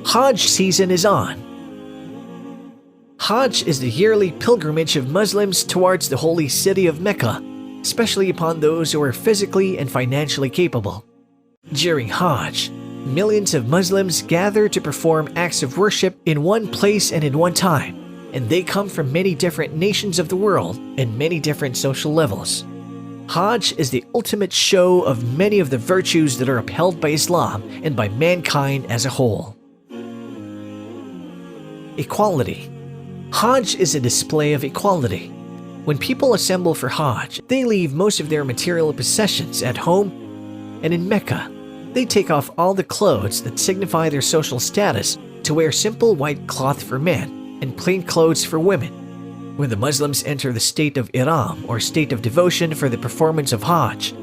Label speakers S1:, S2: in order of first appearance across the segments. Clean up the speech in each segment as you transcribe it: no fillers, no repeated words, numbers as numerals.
S1: Hajj season is on. Hajj is the yearly pilgrimage of Muslims towards the holy city of Mecca, especially upon those who are physically and financially capable. During Hajj, millions of Muslims gather to perform acts of worship in one place and in one time, and they come from many different nations of the world and many different social levels. Hajj is the ultimate show of many of the virtues that are upheld by Islam and by mankind as a whole. Equality. Hajj is a display of equality. When people assemble for Hajj, they leave most of their material possessions at home, and in Mecca, they take off all the clothes that signify their social status to wear simple white cloth for men and plain clothes for women. When the Muslims enter the state of Ihram or state of devotion for the performance of Hajj,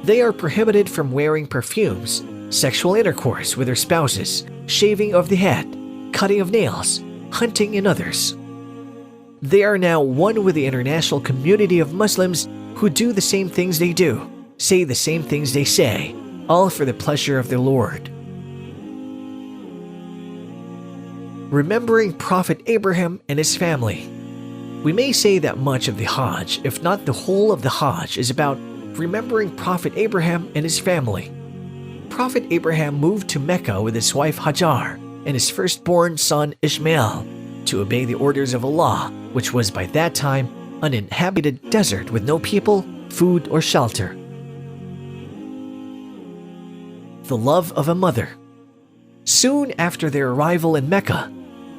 S1: they are prohibited from wearing perfumes, sexual intercourse with their spouses, shaving of the head, cutting of nails, hunting, and others. They are now one with the international community of Muslims who do the same things they do, say the same things they say, all for the pleasure of their Lord. Remembering Prophet Abraham and his family. We may say that much of the Hajj, if not the whole of the Hajj, is about remembering Prophet Abraham and his family. Prophet Abraham moved to Mecca with his wife Hajar and his firstborn son Ishmael to obey the orders of Allah, which was by that time an uninhabited desert with no people, food, or shelter. The love of a mother. Soon after their arrival in Mecca,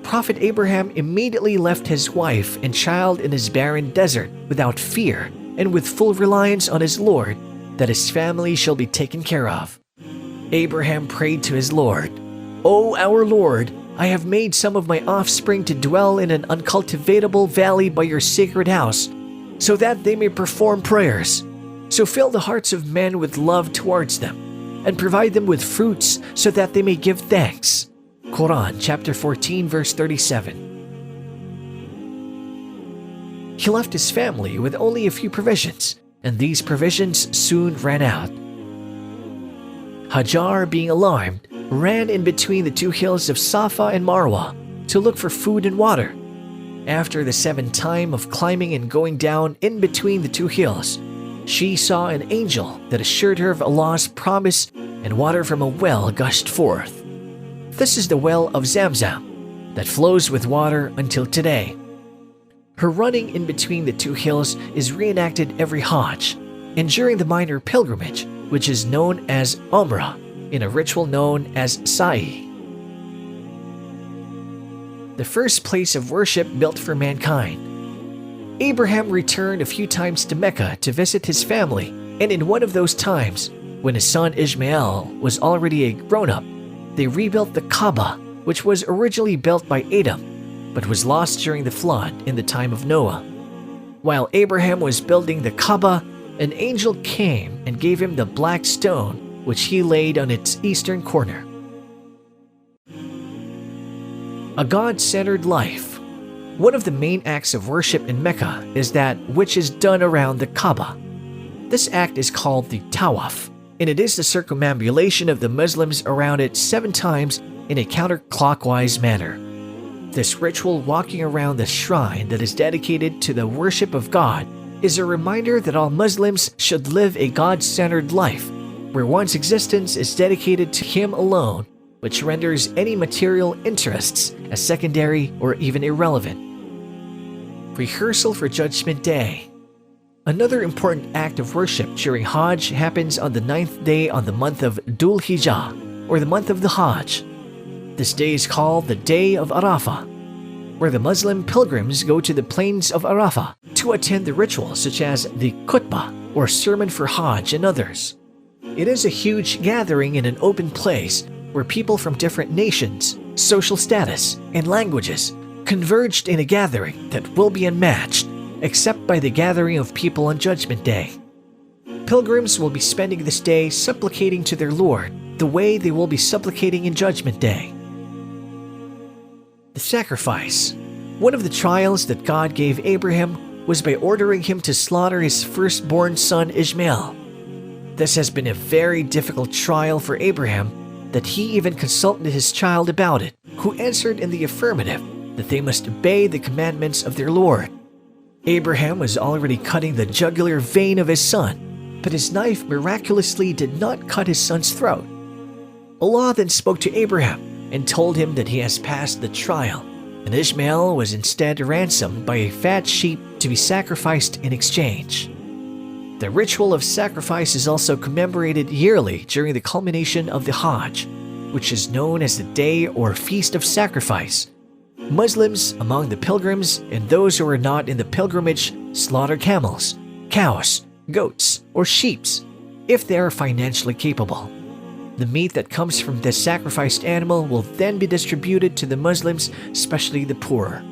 S1: Prophet Abraham immediately left his wife and child in his barren desert without fear and with full reliance on his Lord that his family shall be taken care of. Abraham prayed to his Lord, "O our Lord, I have made some of my offspring to dwell in an uncultivatable valley by your sacred house, so that they may perform prayers. So fill the hearts of men with love towards them, and provide them with fruits so that they may give thanks." Quran chapter 14 verse 37. He left his family with only a few provisions, and these provisions soon ran out. Hajar, being alarmed, ran in between the two hills of Safa and Marwa to look for food and water. After the seventh time of climbing and going down in between the two hills, she saw an angel that assured her of Allah's promise, and water from a well gushed forth. This is the well of Zamzam that flows with water until today. Her running in between the two hills is reenacted every Hajj and during the minor pilgrimage, which is known as Umrah, in a ritual known as Sa'i. The first place of worship built for mankind. Abraham returned a few times to Mecca to visit his family, and in one of those times, when his son Ishmael was already a grown-up, they rebuilt the Kaaba, which was originally built by Adam, but was lost during the flood in the time of Noah. While Abraham was building the Kaaba, an angel came and gave him the black stone, which he laid on its eastern corner. A God-centered life. One of the main acts of worship in Mecca is that which is done around the Kaaba. This act is called the Tawaf, and it is the circumambulation of the Muslims around it 7 times in a counterclockwise manner. This ritual walking around the shrine that is dedicated to the worship of God is a reminder that all Muslims should live a God-centered life, where one's existence is dedicated to Him alone, which renders any material interests as secondary or even irrelevant. Rehearsal for Judgment Day. Another important act of worship during Hajj happens on the 9th day on the month of Dhul Hijjah, or the month of the Hajj. This day is called the Day of Arafah, where the Muslim pilgrims go to the plains of Arafah to attend the rituals such as the khutbah, or sermon for Hajj, and others. It is a huge gathering in an open place where people from different nations, social status, and languages converged in a gathering that will be unmatched, except by the gathering of people on Judgment Day. Pilgrims will be spending this day supplicating to their Lord the way they will be supplicating in Judgment Day. The sacrifice. One of the trials that God gave Abraham was by ordering him to slaughter his firstborn son Ishmael. This has been a very difficult trial for Abraham, that he even consulted his child about it, who answered in the affirmative that they must obey the commandments of their Lord. Abraham was already cutting the jugular vein of his son, but his knife miraculously did not cut his son's throat. Allah then spoke to Abraham and told him that he has passed the trial, and Ishmael was instead ransomed by a fat sheep to be sacrificed in exchange. The ritual of sacrifice is also commemorated yearly during the culmination of the Hajj, which is known as the Day or Feast of Sacrifice. Muslims among the pilgrims and those who are not in the pilgrimage slaughter camels, cows, goats, or sheep if they are financially capable. The meat that comes from this sacrificed animal will then be distributed to the Muslims, especially the poor.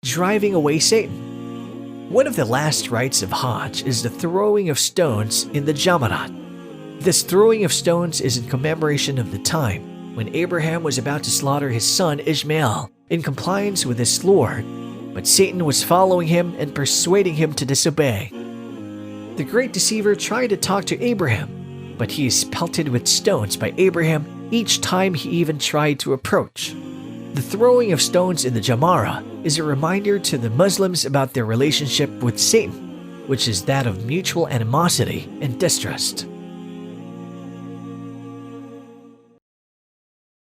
S1: Driving away Satan. One of the last rites of Hajj is the throwing of stones in the Jamarat. This throwing of stones is in commemoration of the time when Abraham was about to slaughter his son Ishmael in compliance with his Lord, but Satan was following him and persuading him to disobey. The great deceiver tried to talk to Abraham, but he is pelted with stones by Abraham each time he even tried to approach. The throwing of stones in the Jamara is a reminder to the Muslims about their relationship with Satan, which is that of mutual animosity and distrust.